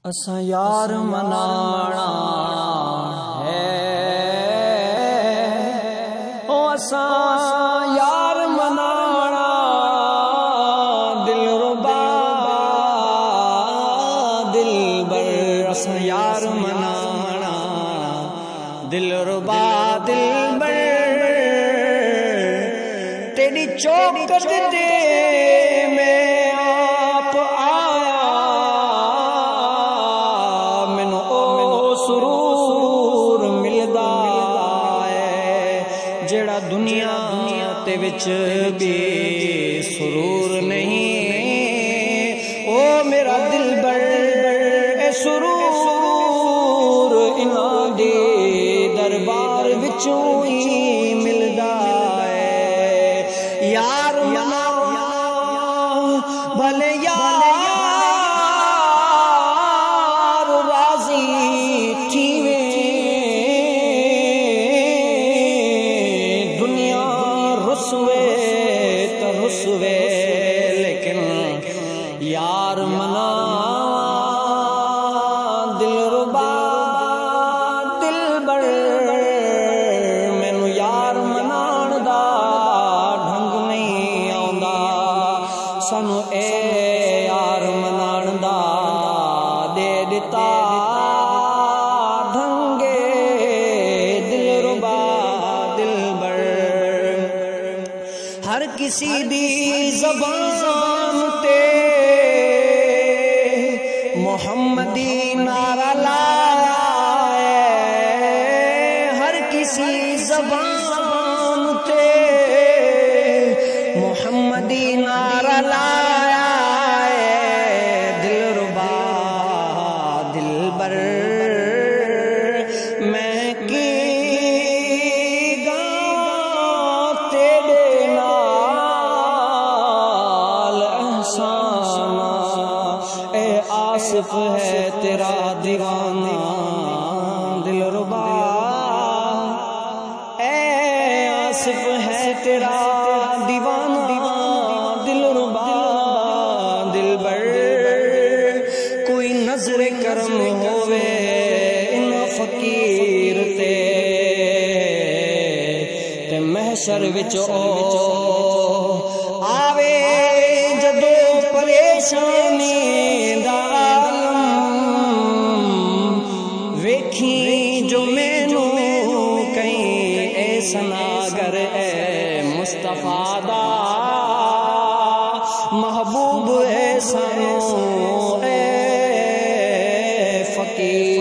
اساں یار منانا ہے او اساں یار منانا دل ربا دل بر اساں یار منانا دل ربا دل بر تیری چوکٹ دے میں آپ آیا مینوں او سرور ملدا ہے جڑا دنیا تے وچ بھی سرور نہیں او میرا دل بر اے سرور انہاں دے دربار وچوں ہی ملدا یار منا بھلے یار راضی تھیویں دنیا رسوے تو رسوے لیکن یار منا دل ربا دل بر مینوں یار منان دا سانو اے یار منان دا دے دتا ڈھنگے دل ربا دل بر ہر کسی دی زبان تے محمدی نعرہ لایا ہے ہر کسی زبان تے محمدی نعرہ لایا ہے دل ربا دل بر میں کی گاں تیرے نال احسان اے آصف ہے تیرا دیوانہ دل ربا اے آصف ہے تیرا دیوانہ دل ربا دل بر کوئی نظر کرم ہووے ان فقیر تے محشر وچ آوے جدو پریشانی دا عالم ویکھی جو مینوں کہیں اے سناگر اے مصطفیٰ دا محبوب ہے سانو اے فقیر